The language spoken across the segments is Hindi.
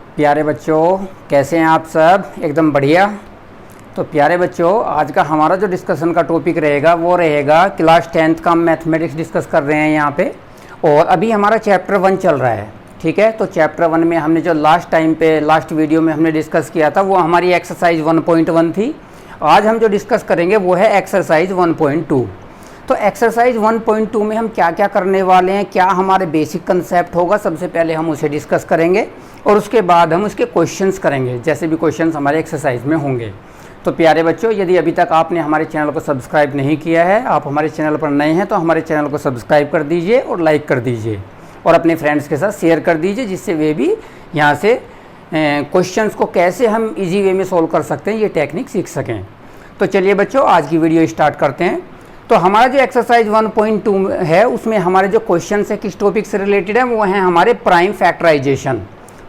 प्यारे बच्चों, कैसे हैं आप सब? एकदम बढ़िया। तो प्यारे बच्चों, आज का हमारा जो डिस्कशन का टॉपिक रहेगा वो रहेगा क्लास 10th का मैथमेटिक्स डिस्कस कर रहे हैं यहाँ पे। और अभी हमारा चैप्टर 1 चल रहा है, ठीक है। तो चैप्टर 1 में हमने जो लास्ट वीडियो में हमने डिस्कस किया था वो हमारी एक्सरसाइज 1.1 थी। आज हम जो डिस्कस करेंगे वो है एक्सरसाइज 1.2। तो एक्सरसाइज 1.2 में हम क्या क्या करने वाले हैं, क्या हमारे बेसिक कंसेप्ट होगा, सबसे पहले हम उसे डिस्कस करेंगे और उसके बाद हम उसके क्वेश्चंस करेंगे, जैसे भी क्वेश्चंस हमारे एक्सरसाइज में होंगे। तो प्यारे बच्चों, यदि अभी तक आपने हमारे चैनल को सब्सक्राइब नहीं किया है, आप हमारे चैनल पर नए हैं, तो हमारे चैनल को सब्सक्राइब कर दीजिए और लाइक कर दीजिए और अपने फ्रेंड्स के साथ शेयर कर दीजिए, जिससे वे भी यहाँ से क्वेश्चंस को कैसे हम ईजी वे में सोल्व कर सकते हैं ये टेक्निक सीख सकें। तो चलिए बच्चों, आज की वीडियो स्टार्ट करते हैं। तो हमारा जो एक्सरसाइज 1.2 है उसमें हमारे जो क्वेश्चन है किस टॉपिक से रिलेटेड है, वो है हमारे प्राइम फैक्टराइजेशन।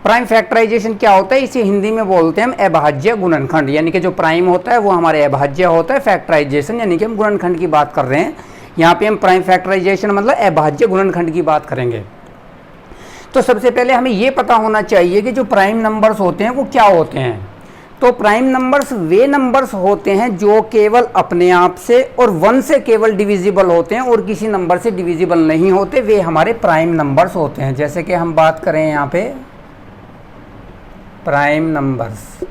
प्राइम फैक्टराइजेशन क्या होता है, इसे हिंदी में बोलते हैं हम अभाज्य गुणनखंड, यानी कि जो प्राइम होता है वो हमारे अभाज्य होता है। फैक्टराइजेशन यानी कि हम गुणनखंड की बात कर रहे हैं। यहाँ पे हम प्राइम फैक्टराइजेशन मतलब अभाज्य गुणनखंड की बात करेंगे। तो सबसे पहले हमें ये पता होना चाहिए कि जो प्राइम नंबर्स होते हैं वो क्या होते हैं। तो प्राइम नंबर्स वे नंबर्स होते हैं जो केवल अपने आप से और 1 से केवल डिविजिबल होते हैं और किसी नंबर से डिविजिबल नहीं होते, वे हमारे प्राइम नंबर्स होते हैं। जैसे कि हम बात करें यहाँ पे प्राइम नंबर्स,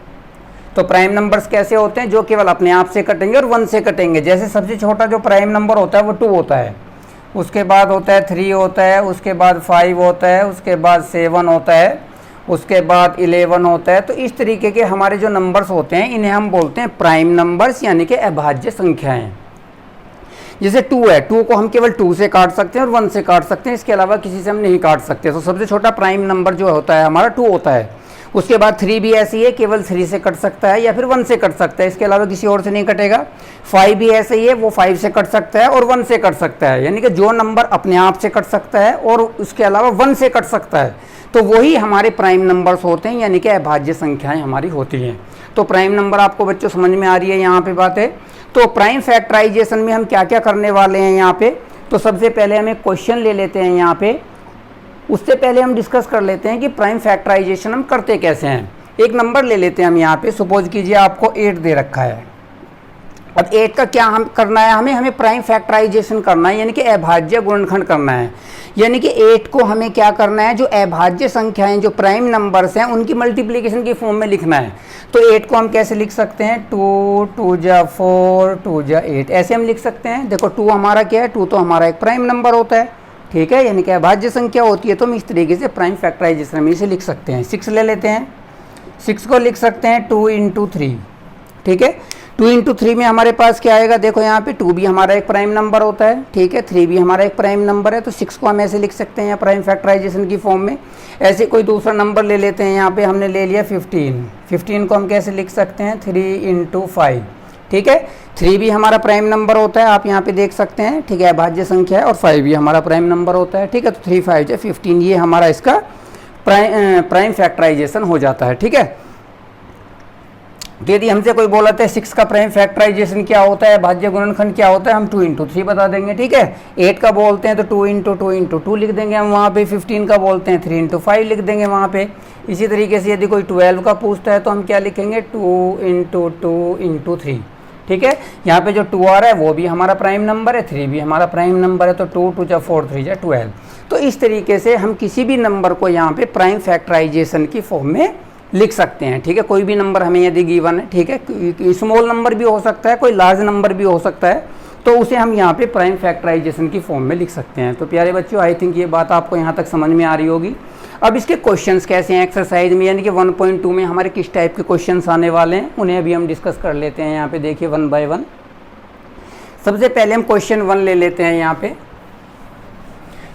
तो प्राइम नंबर्स कैसे होते हैं, जो केवल अपने आप से कटेंगे और 1 से कटेंगे। जैसे सबसे छोटा जो प्राइम नंबर होता है वो 2 होता है, उसके बाद होता है 3 होता है, उसके बाद 5 होता है, उसके बाद 7 होता है, उसके बाद 11 होता है। तो इस तरीके के हमारे जो नंबर्स होते हैं इन्हें हम बोलते हैं प्राइम नंबर्स, यानी कि अभाज्य संख्याएं। जैसे 2 है, 2 को हम केवल 2 से काट सकते हैं और 1 से काट सकते हैं, इसके अलावा किसी से हम नहीं काट सकते। तो सबसे छोटा प्राइम नंबर जो होता है हमारा 2 होता है। उसके बाद 3 भी ऐसी है, केवल 3 से कट सकता है या फिर 1 से कट सकता है, इसके अलावा किसी और से नहीं कटेगा। 5 भी ऐसे ही है, वो 5 से कट सकता है और 1 से कट सकता है, यानी कि जो नंबर अपने आप से कट सकता है और उसके अलावा 1 से कट सकता है, तो वही हमारे प्राइम नंबर्स होते हैं, यानी कि अभाज्य संख्याएं हमारी होती हैं। तो प्राइम नंबर आपको बच्चों समझ में आ रही है यहाँ पे बात है। तो प्राइम फैक्टराइजेशन में हम क्या क्या करने वाले हैं यहाँ पे, तो सबसे पहले हम एक क्वेश्चन ले लेते हैं यहाँ पे। उससे पहले हम डिस्कस कर लेते हैं कि प्राइम फैक्टराइजेशन हम करते कैसे हैं। एक नंबर ले लेते हैं हम यहाँ पे, सपोज कीजिए आपको 8 दे रखा है। अब 8 का क्या हम करना है, हमें प्राइम फैक्टराइजेशन करना है, यानी कि अभाज्य गुणनखंड करना है। यानी कि 8 को हमें क्या करना है, जो अभाज्य संख्याएं जो प्राइम नंबर्स हैं उनकी मल्टीप्लिकेशन की फॉर्म में लिखना है। तो 8 को हम कैसे लिख सकते हैं, 2 2 जा 4 2 जा 8, ऐसे हम लिख सकते हैं। देखो 2 हमारा क्या है, 2 तो हमारा एक प्राइम नंबर होता है, ठीक है, यानी कि अभाज्य संख्या होती है। तो हम इस तरीके से प्राइम फैक्टराइजेशन में इसे लिख सकते हैं। 6 ले लेते हैं, 6 को लिख सकते हैं 2 × 3, ठीक है। 2 × 3 में हमारे पास क्या आएगा, देखो यहाँ पे 2 भी हमारा एक प्राइम नंबर होता है, ठीक है, 3 भी हमारा एक प्राइम नंबर है। तो 6 को हम ऐसे लिख सकते हैं प्राइम फैक्टराइजेशन की फॉर्म में। ऐसे कोई दूसरा नंबर ले लेते हैं, यहाँ पे हमने ले लिया 15। 15 को हम कैसे लिख सकते हैं, 3 × 5, ठीक है। 3 भी हमारा प्राइम नंबर होता है, आप यहाँ पे देख सकते हैं, ठीक है, अभाज्य संख्या है। और 5 भी हमारा प्राइम नंबर होता है, ठीक है। तो 3 5 जो 15, ये हमारा इसका प्राइम फैक्टराइजेशन हो जाता है, ठीक है। तो यदि हमसे कोई बोलता है 6 का प्राइम फैक्टराइजेशन क्या होता है, अभाज्य गुणनखंड क्या होता है, हम 2 × 3 बता देंगे, ठीक है। 8 का बोलते हैं तो 2 × 2 × 2 लिख देंगे हम वहाँ पे। 15 का बोलते हैं 3 × 5 लिख देंगे वहाँ पे। इसी तरीके से यदि कोई 12 का पूछता है तो हम क्या लिखेंगे, 2 × 2 × 3, ठीक है। यहाँ पे जो 2 आ रहा है वो भी हमारा प्राइम नंबर है, 3 भी हमारा प्राइम नंबर है। तो 2 2 जा 4 3 जा 12। तो इस तरीके से हम किसी भी नंबर को यहाँ पे प्राइम फैक्टराइजेशन की फॉर्म में लिख सकते हैं, ठीक है। कोई भी नंबर हमें यदि गिवन है, ठीक है, स्मॉल नंबर भी हो सकता है, कोई लार्ज नंबर भी हो सकता है, तो उसे हम यहाँ पे प्राइम फैक्टराइजेशन की फॉर्म में लिख सकते हैं। तो प्यारे बच्चों, आई थिंक ये बात आपको यहाँ तक समझ में आ रही होगी। अब इसके क्वेश्चंस कैसे हैं एक्सरसाइज में, यानी कि 1.2 में हमारे किस टाइप के क्वेश्चंस आने वाले हैं, उन्हें अभी हम डिस्कस कर लेते हैं। यहाँ पे देखिए 1 बाय 1। सबसे पहले हम क्वेश्चन 1 ले लेते हैं यहाँ पे।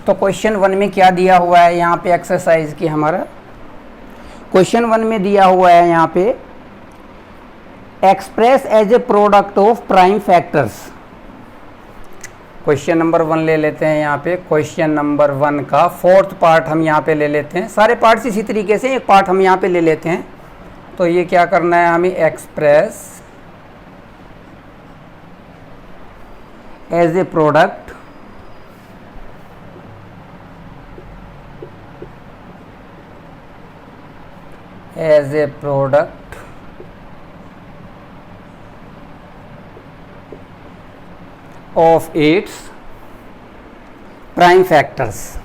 तो क्वेश्चन 1 में क्या दिया हुआ है यहाँ पे एक्सरसाइज की, हमारा क्वेश्चन 1 में दिया हुआ है यहाँ पे express as a product of prime factors. Question number 1 ले लेते हैं यहाँ पे। क्वेश्चन नंबर 1 का 4th पार्ट हम यहाँ पे ले लेते हैं। सारे पार्ट्स इसी तरीके से एक पार्ट हम यहाँ पे ले लेते हैं। तो ये क्या करना है हमें, express as a product as a product of its prime factors.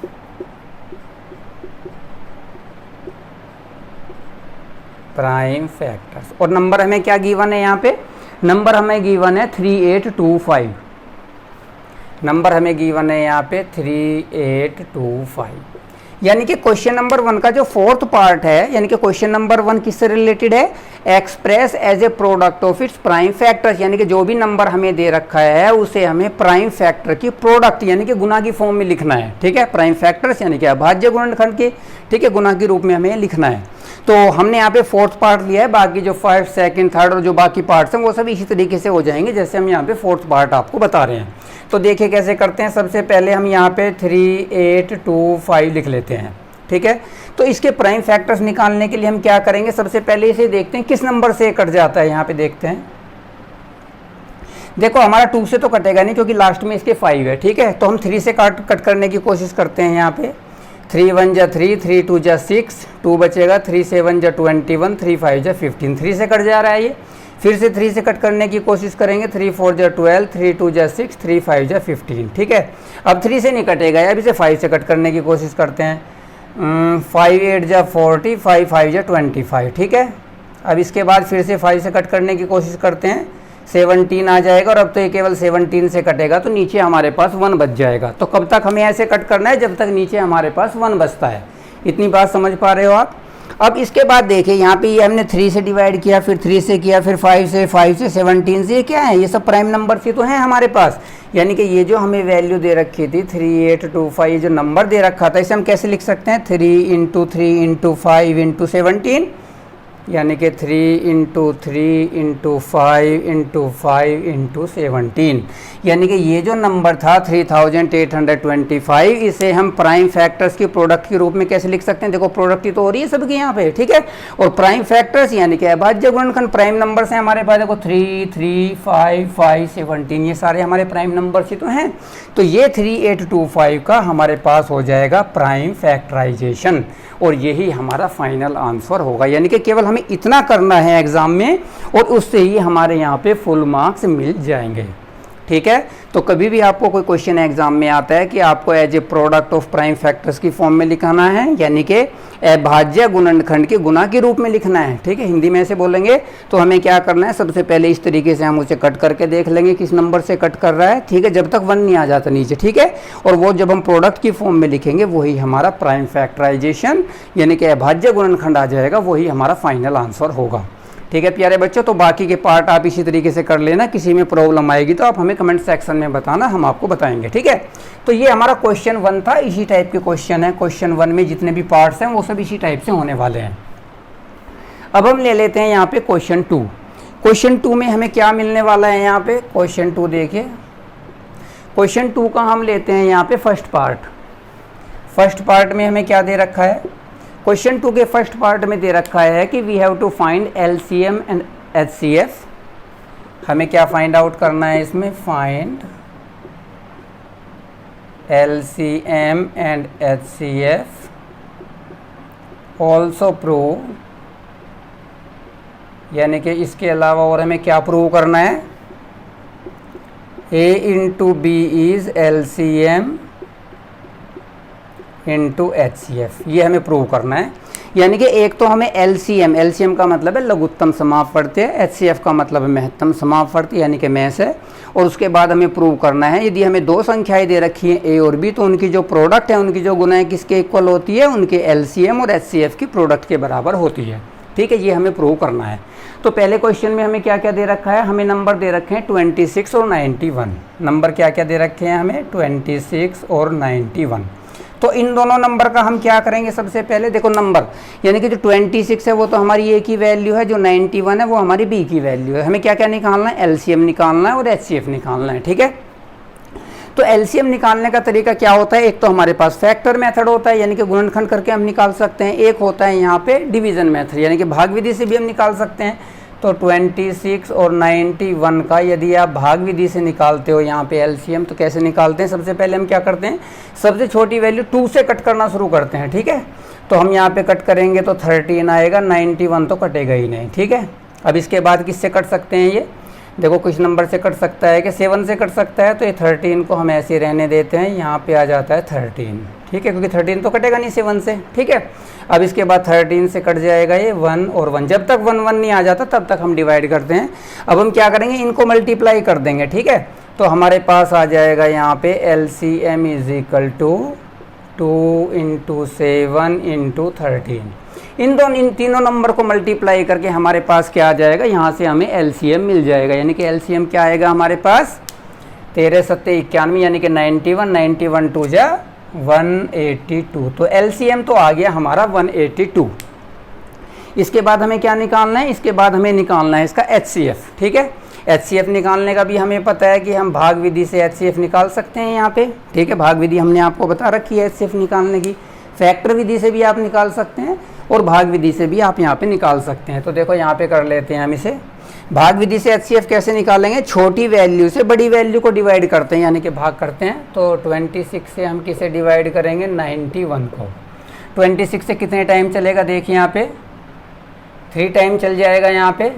Prime factors. और नंबर हमें क्या गिवन है यहाँ पे? नंबर हमें गिवन है 3825। नंबर हमें गिवन है यहाँ पे 3825। यानी कि क्वेश्चन नंबर 1 का जो फोर्थ पार्ट है, यानी कि क्वेश्चन नंबर 1 किससे रिलेटेड है? Express as a product of its prime factors. यानी कि जो भी नंबर हमें दे रखा है उसे हमें प्राइम फैक्टर की प्रोडक्ट यानी कि गुना की फॉर्म में लिखना है। ठीक है, प्राइम फैक्टर्स यानी कि अभाज्य गुणनखंड की, ठीक है, गुना के रूप में हमें लिखना है। तो हमने यहाँ पे फोर्थ पार्ट लिया है, बाकी जो फर्स्ट, सेकंड, थर्ड और जो बाकी पार्ट्स हैं वो सब इसी तरीके से हो जाएंगे जैसे हम यहाँ पे फोर्थ पार्ट आपको बता रहे हैं। तो देखिए कैसे करते हैं। सबसे पहले हम यहाँ पे 3825 लिख लेते हैं। ठीक है, तो इसके प्राइम फैक्टर्स निकालने के लिए हम क्या करेंगे? सबसे पहले इसे देखते हैं किस नंबर से कट जाता है। यहाँ पे देखते हैं, देखो हमारा 2 से तो कटेगा नहीं क्योंकि लास्ट में इसके 5 है। ठीक है, तो हम 3 से कट करने की कोशिश करते हैं। यहाँ पे 3 1 जा 3, 3 2 जा 6, 2 बचेगा, 3 7 जा 21, 3 5 जा 15। 3 से कट जा रहा है ये। फिर से 3 से कट करने की कोशिश करेंगे। 3 4 जा 12, 3 2 जा 6, 3 5 जा 15। ठीक है, अब 3 से नहीं कटेगा, अब इसे 5 से कट करने की कोशिश करते हैं। 5 8 जा 40, 5 5 जा 25। ठीक है, अब इसके बाद फिर से 5 से कट करने की कोशिश करते हैं। 17 आ जाएगा और अब तो ये केवल 17 से कटेगा तो नीचे हमारे पास 1 बच जाएगा। तो कब तक हमें ऐसे कट करना है? जब तक नीचे हमारे पास 1 बचता है। इतनी बात समझ पा रहे हो आप? अब इसके बाद देखिए यहाँ पे ये हमने 3 से डिवाइड किया, फिर 3 से किया, फिर 5 से 17 से। ये क्या है? ये सब प्राइम नंबर से तो हैं हमारे पास। यानी कि ये जो हमें वैल्यू दे रखी थी 3825, ये जो नंबर दे रखा था इसे हम कैसे लिख सकते हैं? 3 × 3 × 5 × 17, यानी कि 3 × 3 × 5 × 5 × 17। यानी कि ये जो नंबर था 3825, इसे हम प्राइम फैक्टर्स की प्रोडक्ट के रूप में कैसे लिख सकते हैं? देखो प्रोडक्ट ही तो हो रही है सबकी यहाँ पे। ठीक है, और प्राइम फैक्टर्स यानी कि अभाज्य गुणनखंड प्राइम नंबर से हमारे पास देखो 3 3 5 5 17, ये सारे हमारे प्राइम नंबर ही तो हैं। तो ये 3825 का हमारे पास हो जाएगा प्राइम फैक्टराइजेशन और यही हमारा फाइनल आंसर होगा। यानी कि केवल हमें इतना करना है एग्जाम में और उससे ही हमारे यहाँ पे फुल मार्क्स मिल जाएंगे। ठीक है, तो कभी भी आपको कोई क्वेश्चन एग्जाम में आता है कि आपको as a product of prime factors की फॉर्म में लिखाना है, यानी कि अभाज्य गुणनखंड के गुना के रूप में लिखना है। ठीक है, हिंदी में ऐसे बोलेंगे तो हमें क्या करना है? सबसे पहले इस तरीके से हम उसे कट करके देख लेंगे किस नंबर से कट कर रहा है। ठीक है, जब तक 1 नहीं आ जाता नीचे। ठीक है, और वो जब हम प्रोडक्ट की फॉर्म में लिखेंगे वही हमारा प्राइम फैक्टराइजेशन यानी कि अभाज्य गुणनखंड आ जाएगा, वही हमारा फाइनल आंसर होगा। ठीक है प्यारे बच्चों, तो बाकी के पार्ट आप इसी तरीके से कर लेना। किसी में प्रॉब्लम आएगी तो आप हमें कमेंट सेक्शन में बताना, हम आपको बताएंगे। ठीक है, तो ये हमारा क्वेश्चन 1 था। इसी टाइप के क्वेश्चन है। क्वेश्चन 1 में जितने भी पार्ट्स हैं वो सब इसी टाइप से होने वाले हैं। अब हम ले लेते हैं यहाँ पे क्वेश्चन 2। क्वेश्चन 2 में हमें क्या मिलने वाला है? यहाँ पे क्वेश्चन 2 देखिए, क्वेश्चन 2 का हम लेते हैं यहाँ पे फर्स्ट पार्ट। फर्स्ट पार्ट में हमें क्या दे रखा है? क्वेश्चन 2 के फर्स्ट पार्ट में दे रखा है कि we have to find LCM and HCF। हमें क्या फाइंड आउट करना है इसमें? Find LCM and HCF, also prove, यानी कि इसके अलावा और हमें क्या प्रूव करना है? A × B is LCM × HCF, ये हमें प्रूव करना है। यानी कि एक तो हमें LCM का मतलब है लघुत्तम समापवर्ती है, HCF का मतलब है महत्तम समापवर्ती यानी कि मैस है। और उसके बाद हमें प्रूव करना है यदि हमें 2 संख्याएं दे रखी हैं A और B, तो उनकी जो प्रोडक्ट है, उनकी जो गुणाएं किसके इक्वल होती है? उनके LCM और HCF की प्रोडक्ट के बराबर होती है। ठीक है, ये हमें प्रूव करना है। तो पहले क्वेश्चन में हमें क्या क्या दे रखा है? हमें नंबर दे रखे हैं 26 और 91। नंबर क्या क्या दे रखे हैं हमें? 26 और 91। तो इन दोनों नंबर का हम क्या करेंगे? सबसे पहले देखो नंबर, यानी कि जो 26 है वो तो हमारी A की वैल्यू है, जो 91 है वो हमारी B की वैल्यू है। हमें क्या क्या निकालना है? LCM निकालना है और HCF निकालना है। ठीक है, तो LCM निकालने का तरीका क्या होता है? एक तो हमारे पास फैक्टर मेथड होता है, यानी कि गुणनखंड करके हम निकाल सकते हैं। एक होता है यहाँ पे डिवीजन मेथड, यानी कि भाग विधि से भी हम निकाल सकते हैं। तो 26 और 91 का यदि आप भाग विधि से निकालते हो यहाँ पे एलसीएम, तो कैसे निकालते हैं? सबसे पहले हम क्या करते हैं, सबसे छोटी वैल्यू 2 से कट करना शुरू करते हैं, ठीक है। तो हम यहाँ पे कट करेंगे तो 13 आएगा, 91 तो कटेगा ही नहीं, ठीक है। अब इसके बाद किससे कट सकते हैं? ये देखो कुछ नंबर से कट सकता है कि 7 से कट सकता है, तो ये 13 को हम ऐसे रहने देते हैं, यहाँ पे आ जाता है 13, ठीक है, क्योंकि 13 तो कटेगा नहीं 7 से, ठीक है। अब इसके बाद 13 से कट जाएगा ये 1 और 1, जब तक 1 1 नहीं आ जाता तब तक हम डिवाइड करते हैं। अब हम क्या करेंगे, इनको मल्टीप्लाई कर देंगे, ठीक है। तो हमारे पास आ जाएगा यहाँ पे LCM इज इक्वल टू 2 × 7 × 13। इन तीनों नंबर को मल्टीप्लाई करके हमारे पास क्या आ जाएगा, यहाँ से हमें LCM मिल जाएगा, यानी कि LCM क्या आएगा हमारे पास 13 7 91, यानी कि 91, 91 2 जा 182। तो LCM तो आ गया हमारा 182। इसके बाद हमें क्या निकालना है, इसके बाद हमें निकालना है इसका HCF, ठीक है। HCF निकालने का भी हमें पता है कि हम भाग विधि से HCF निकाल सकते हैं यहाँ पे, ठीक है। भाग विधि हमने आपको बता रखी है HCF निकालने की। फैक्टर विधि से भी आप निकाल सकते हैं और भाग विधि से भी आप यहाँ पे निकाल सकते हैं। तो देखो यहाँ पे कर लेते हैं हम इसे। भाग विधि से HCF कैसे निकालेंगे, छोटी वैल्यू से बड़ी वैल्यू को डिवाइड करते हैं, यानी कि भाग करते हैं। तो 26 से हम किसे डिवाइड करेंगे, 91 को। 26 से कितने टाइम चलेगा, देखिए यहाँ पे 3 टाइम चल जाएगा, यहाँ पे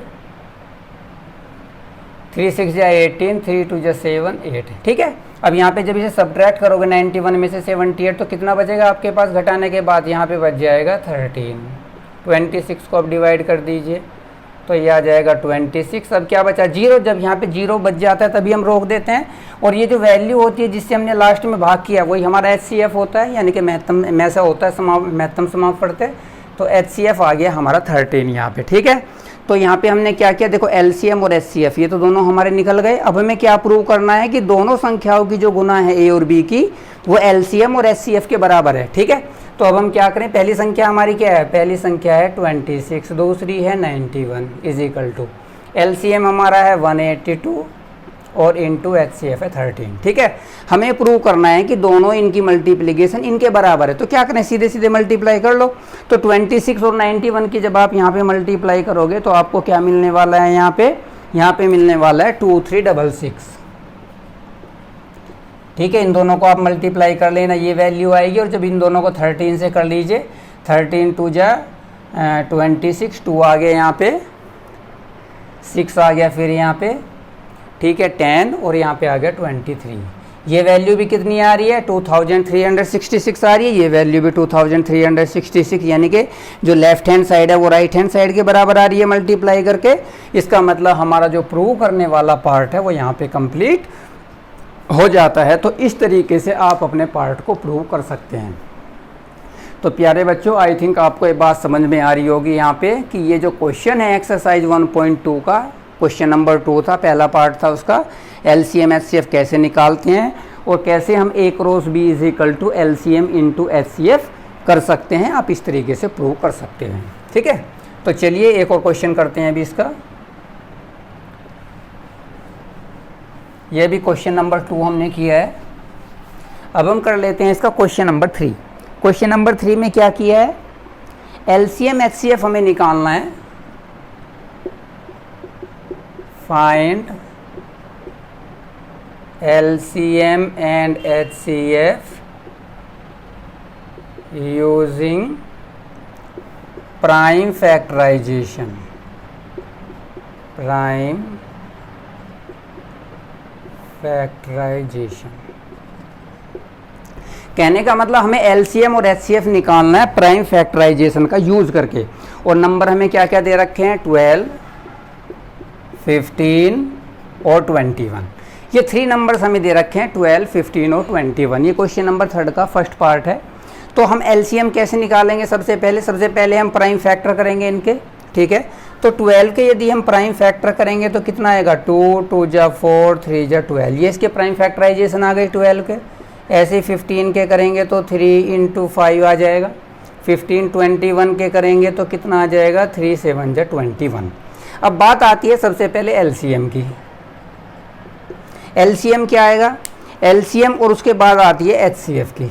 3 6 जा 18, 3 2 जा 7 8, ठीक है। अब यहाँ पे जब इसे सब्ट्रैक्ट करोगे 91 में से 78, तो कितना बचेगा आपके पास घटाने के बाद, यहाँ पे बच जाएगा 13। 26 को अब डिवाइड कर दीजिए, तो ये आ जाएगा 26। अब क्या बचा, 0। जब यहाँ पे 0 बच जाता है तभी हम रोक देते हैं, और ये जो वैल्यू होती है जिससे हमने लास्ट में भाग किया वही हमारा HCF होता है, यानी कि महत्तम ऐसा होता है, महत्तम समाप्त पढ़ते हैं। तो HCF आ गया हमारा 13 यहाँ पे, ठीक है। तो यहाँ पे हमने क्या किया, देखो LCM और HCF ये तो दोनों हमारे निकल गए। अब हमें क्या प्रूव करना है कि दोनों संख्याओं की जो गुना है A और B की, वो LCM और HCF के बराबर है, ठीक है। तो अब हम क्या करें, पहली संख्या हमारी क्या है, पहली संख्या है 26, दूसरी है 91 इज इक्वल टू LCM हमारा है 182 और इंटू HCF है 13, ठीक है। हमें प्रूव करना है कि दोनों इनकी मल्टीप्लिकेशन इनके बराबर है। तो क्या करें, सीधे सीधे मल्टीप्लाई कर लो। तो 26 और 91 की जब आप यहाँ पे मल्टीप्लाई करोगे तो आपको क्या मिलने वाला है, यहाँ पे मिलने वाला है 2366, ठीक है। इन दोनों को आप मल्टीप्लाई कर लेना, ये वैल्यू आएगी। और जब इन दोनों को 13 से कर लीजिए, 13 2 जा 26, 2 आ गया यहाँ पे, 6 आ गया फिर यहाँ पे, ठीक है 10, और यहाँ पे आ गया 23। ये वैल्यू भी कितनी आ रही है, 2366 आ रही है। ये वैल्यू भी 2366, यानी कि जो लेफ्ट हैंड साइड है वो राइट हैंड साइड के बराबर आ रही है मल्टीप्लाई करके। इसका मतलब हमारा जो प्रूव करने वाला पार्ट है वो यहाँ पे कंप्लीट हो जाता है। तो इस तरीके से आप अपने पार्ट को प्रूव कर सकते हैं। तो प्यारे बच्चों, आई थिंक आपको ये बात समझ में आ रही होगी यहाँ पे कि ये जो क्वेश्चन है एक्सरसाइज 1.2 का, क्वेश्चन नंबर 2 था, पहला पार्ट था उसका, LCM HCF कैसे निकालते हैं और कैसे हम A cross B is equal to LCM into HCF कर सकते हैं, आप इस तरीके से प्रूव कर सकते हैं, ठीक है। तो चलिए एक और क्वेश्चन करते हैं अभी इसका। यह भी क्वेश्चन नंबर 2 हमने किया है। अब हम कर लेते हैं इसका क्वेश्चन नंबर 3। क्वेश्चन नंबर 3 में क्या किया है, LCM HCF हमें निकालना है। Find LCM and HCF using prime factorization। prime factorization कहने का मतलब हमें LCM और HCF निकालना है प्राइम फैक्टराइजेशन का यूज करके। और नंबर हमें क्या क्या दे रखे हैं, 12, 15 और 21। ये 3 नंबर्स हमें दे रखे हैं, 12, 15 और 21। ये क्वेश्चन नंबर 3 का फर्स्ट पार्ट है। तो हम LCM कैसे निकालेंगे, सबसे पहले हम प्राइम फैक्टर करेंगे इनके, ठीक है। तो 12 के यदि हम प्राइम फैक्टर करेंगे तो कितना आएगा, 2, 2 जा 4, 3 जा 12। ये इसके प्राइम फैक्टराइजेशन आ गई 12 के। ऐसे 15 के करेंगे तो 3 × 5 आ जाएगा। 15 21 के करेंगे तो कितना आ जाएगा, 3 7 जा 21। अब बात आती है सबसे पहले LCM की। LCM क्या आएगा, LCM और उसके बाद आती है HCF की।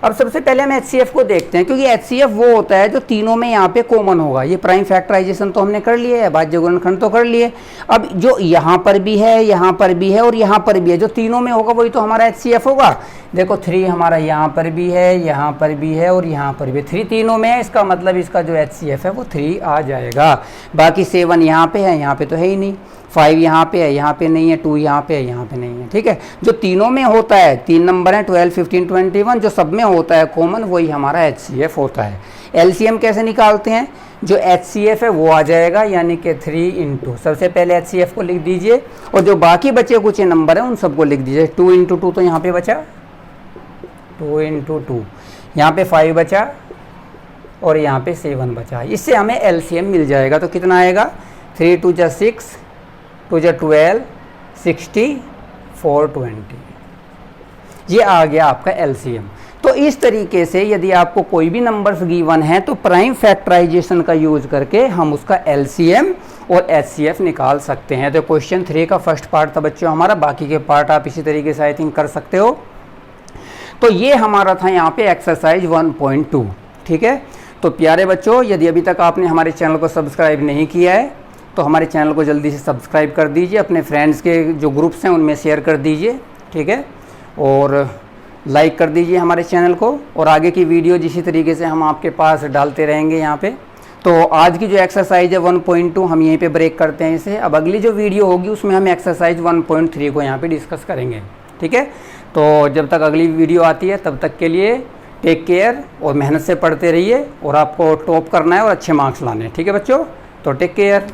अब सबसे पहले हम HCF को देखते हैं, क्योंकि HCF वो होता है जो तीनों में यहाँ पे कॉमन होगा। ये प्राइम फैक्टराइजेशन तो हमने कर लिए है, भाज्य गुणनखंड तो कर लिए। अब जो यहाँ पर भी है, यहाँ पर भी है और यहाँ पर भी है, जो तीनों में होगा वही तो हमारा HCF होगा। देखो 3 हमारा यहाँ पर भी है, यहाँ पर भी है और यहाँ पर भी, 3 तीनों में है, इसका मतलब इसका जो HCF है वो 3 आ जाएगा। बाकी 7 यहाँ पे है, यहाँ पे तो है ही नहीं, 5 यहाँ पे है, यहाँ पे नहीं है, 2 यहाँ पे है, यहाँ पे नहीं है, ठीक है। जो तीनों में होता है, 3 नंबर हैं 12, 15, 21, जो सब में होता है कॉमन वही हमारा HCF होता है। LCM कैसे निकालते हैं, जो HCF है वो आ जाएगा, यानी कि 3 इंटू, सबसे पहले HCF को लिख दीजिए और जो बाकी बचे कुछ नंबर हैं उन सबको लिख दीजिए। 2 इंटू 2 तो यहाँ पे बचा, 2 इंटू 2, यहाँ पे 5 बचा और यहाँ पे 7 बचा। इससे हमें LCM मिल जाएगा। तो कितना आएगा, 3 2 जा 6, 2 जा 12, 60, 420, ये आ गया आपका LCM। तो इस तरीके से यदि आपको कोई भी नंबर्स गिवन है तो प्राइम फैक्टराइजेशन का यूज करके हम उसका LCM और HCF निकाल सकते हैं। तो क्वेश्चन 3 का फर्स्ट पार्ट था बच्चों हमारा, बाकी के पार्ट आप इसी तरीके से आई थिंक कर सकते हो। तो ये हमारा था यहाँ पे एक्सरसाइज 1.2, ठीक है। तो प्यारे बच्चों, यदि अभी तक आपने हमारे चैनल को सब्सक्राइब नहीं किया है तो हमारे चैनल को जल्दी से सब्सक्राइब कर दीजिए, अपने फ्रेंड्स के जो ग्रुप्स हैं उनमें शेयर कर दीजिए, ठीक है, और लाइक कर दीजिए हमारे चैनल को। और आगे की वीडियो इसी तरीके से हम आपके पास डालते रहेंगे यहाँ पे। तो आज की जो एक्सरसाइज है 1.2 हम यहीं पे ब्रेक करते हैं इसे। अब अगली जो वीडियो होगी उसमें हम एक्सरसाइज 1.3 को यहाँ पे डिस्कस करेंगे, ठीक है। तो जब तक अगली वीडियो आती है तब तक के लिए टेक केयर और मेहनत से पढ़ते रहिए, और आपको टॉप करना है और अच्छे मार्क्स लाने हैं, ठीक है बच्चों। तो टेक केयर।